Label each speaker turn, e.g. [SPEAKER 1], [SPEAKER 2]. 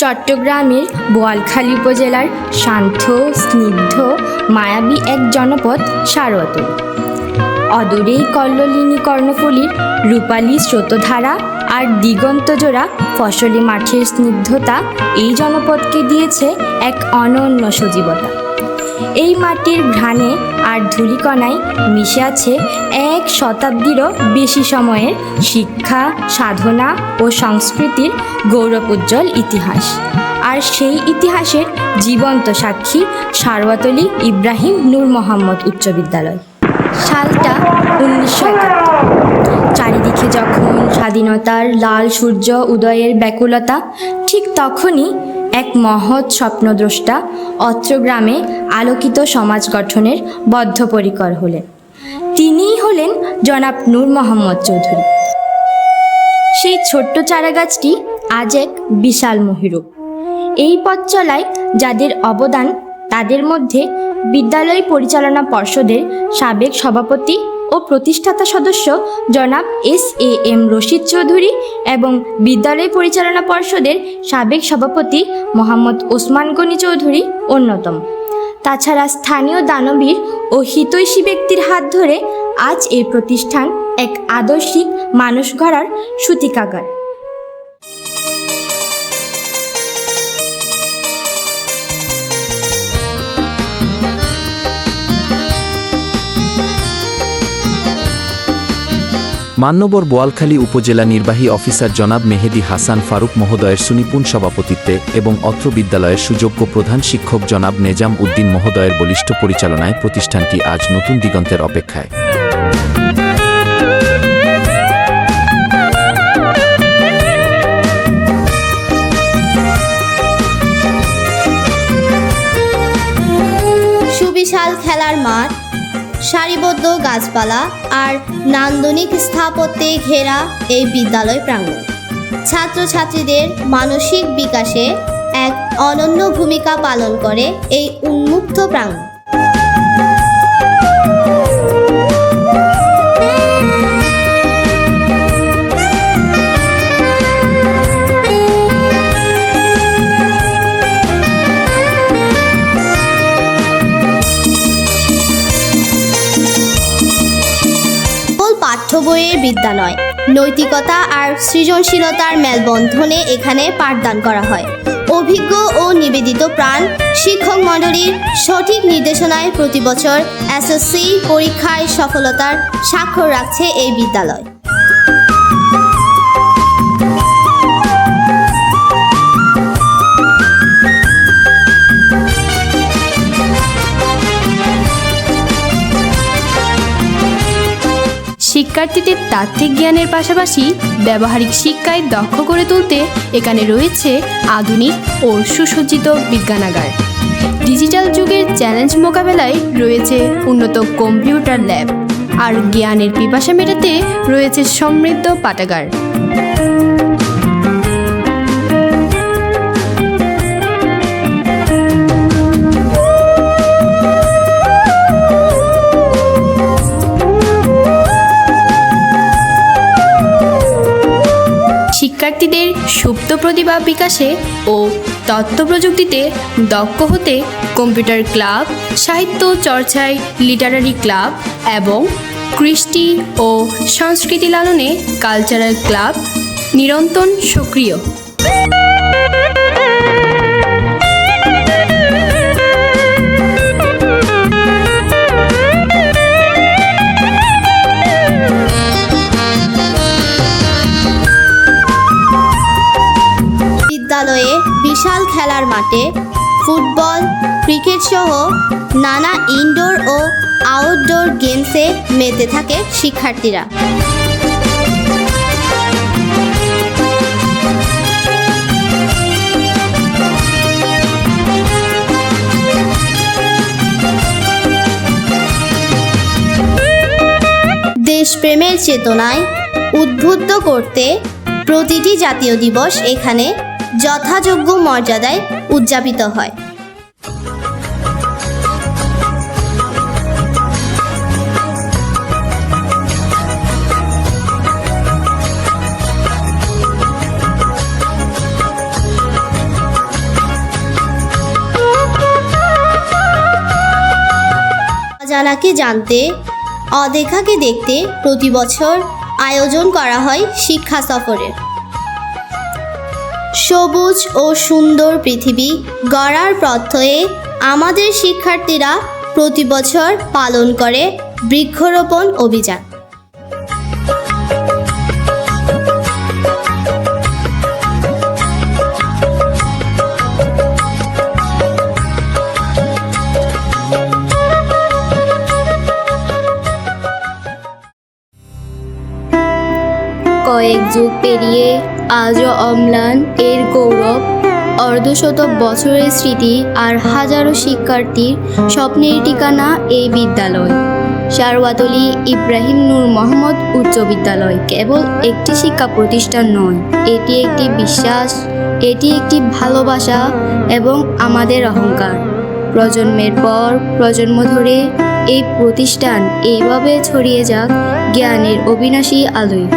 [SPEAKER 1] চট্টগ্রামের বোয়ালখালী উপজেলার শান্ত, স্নিগ্ধ, মায়াবী এক জনপদ সারোয়াতলী। অদূরেই কল্লোলিনী কর্ণফুলীর রূপালী স্রোতধারা আর দিগন্তজোড়া ফসলি মাঠের স্নিগ্ধতা এই জনপদকে দিয়েছে এক অনন্য সজীবতা। এই মাটির ঘ্রাণে আর ধূলিকণায় মিশে আছে এক শতাব্দীরও বেশি সময়ের শিক্ষা, সাধনা ও সংস্কৃতির গৌরবোজ্জ্বল ইতিহাস। আর সেই ইতিহাসের জীবন্ত সাক্ষী সারোয়াতলী ইব্রাহিম নূর মোহাম্মদ উচ্চ বিদ্যালয়। সালটা 1971। চারিদিকে যখন স্বাধীনতার লাল সূর্য উদয়ের ব্যাকুলতা, ঠিক তখনই এক মহৎ স্বপ্নদ্রষ্টা অত্র গ্রামে আলোকিত সমাজ গঠনের বদ্ধপরিকর হলেন। তিনিই হলেন জনাব নূর মোহাম্মদ চৌধুরী। সেই ছোট্ট চারাগাছটি আজ এক বিশাল মহিরূপ। এই পথ চলায় যাদের অবদান, তাদের মধ্যে বিদ্যালয় পরিচালনা পর্ষদের সাবেক সভাপতি ও প্রতিষ্ঠাতা সদস্য জনাব SAM রশিদ চৌধুরী এবং বিদ্যালয় পরিচালনা পর্ষদের সাবেক সভাপতি মোহাম্মদ ওসমান গনি চৌধুরী অন্যতম। তাছাড়া স্থানীয় দানবীর ও হিতৈষী ব্যক্তির হাত ধরে আজ এই প্রতিষ্ঠান এক আদর্শিক মানুষ গড়ার সূতিকাগার।
[SPEAKER 2] মান্যবর বোয়ালখালী উপজেলা নির্বাহী অফিসার জনাব মেহেদী হাসান ফারুক মহোদয়ের সুনিপুণ সভাপতিত্বে এবং অত্র বিদ্যালয়ের সুযোগ্য প্রধান শিক্ষক জনাব নেজাম উদ্দিন মহোদয়ের বলিষ্ঠ পরিচালনায় প্রতিষ্ঠানটি আজ নতুন দিগন্তের অপেক্ষায়।
[SPEAKER 3] সুবিশাল খেলার মাঠ, সারিবদ্ধ গাছপালা আর নান্দনিক স্থাপত্যে ঘেরা এই বিদ্যালয় প্রাঙ্গণ ছাত্রছাত্রীদের মানসিক বিকাশে এক অনন্য ভূমিকা পালন করে। এই উন্মুক্ত প্রাঙ্গণ পাঠ্য বইয়ের বিদ্যা নয়, নৈতিকতা আর সৃজনশীলতার মেলবন্ধনে এখানে পাঠদান করা হয়। অভিজ্ঞ ও নিবেদিত প্রাণ শিক্ষক মণ্ডলীর সঠিক নির্দেশনায় প্রতি বছর SSC পরীক্ষায় সফলতার স্বাক্ষর রাখছে এই বিদ্যালয়।
[SPEAKER 4] শিক্ষার্থীদের তাত্ত্বিক জ্ঞানের পাশাপাশি ব্যবহারিক শিক্ষায় দক্ষ করে তুলতে এখানে রয়েছে আধুনিক ও সুসজ্জিত বিজ্ঞানাগার। ডিজিটাল যুগের চ্যালেঞ্জ মোকাবেলায় রয়েছে উন্নত কম্পিউটার ল্যাব, আর জ্ঞানের পিপাসা মেটাতে রয়েছে সমৃদ্ধ পাঠাগার। শিক্ষার্থীদের সুপ্ত প্রতিভা বিকাশে ও তথ্য প্রযুক্তিতে দক্ষ হতে কম্পিউটার ক্লাব, সাহিত্য চর্চায় লিটারারি ক্লাব এবং কৃষ্টি ও সংস্কৃতি লালনে কালচারাল ক্লাব নিরন্তর সক্রিয়।
[SPEAKER 3] বিদ্যালয়ে বিশাল খেলার মাঠে ফুটবল, ক্রিকেট সহ নানা ইনডোর ও আউটডোর গেমসে মেতে থাকে শিক্ষার্থীরা। দেশপ্রেমের চেতনায় উদ্বুদ্ধ করতে প্রতিটি জাতীয় দিবস এখানে যথাযোগ্য মর্যাদায় উদযাপিত হয়। অজানাকে জানতে, অদেখাকে দেখতে প্রতি বছর আয়োজন করা হয় শিক্ষা সফরের। সবুজ ও সুন্দর পৃথিবী গড়ার প্রত্যয়ে আমাদের শিক্ষার্থীরা প্রতি বছর পালন করে বৃক্ষরোপণ অভিযান।
[SPEAKER 1] কয়েক যুগ পেরিয়ে আজও অম্লান এর গৌরব, অর্ধশত বছরের স্মৃতি আর হাজারো শিক্ষার্থীর স্বপ্নের ঠিকানা এই বিদ্যালয়। শারওয়াতলী ইব্রাহিম নূর মোহাম্মদ উচ্চ বিদ্যালয় কেবল একটি শিক্ষা প্রতিষ্ঠান নয়, এটি একটি বিশ্বাস, এটি একটি ভালোবাসা এবং আমাদের অহংকার। প্রজন্মের পর প্রজন্ম ধরে এই প্রতিষ্ঠান এইভাবে ছড়িয়ে যাক জ্ঞানের অবিনাশী আলোয়।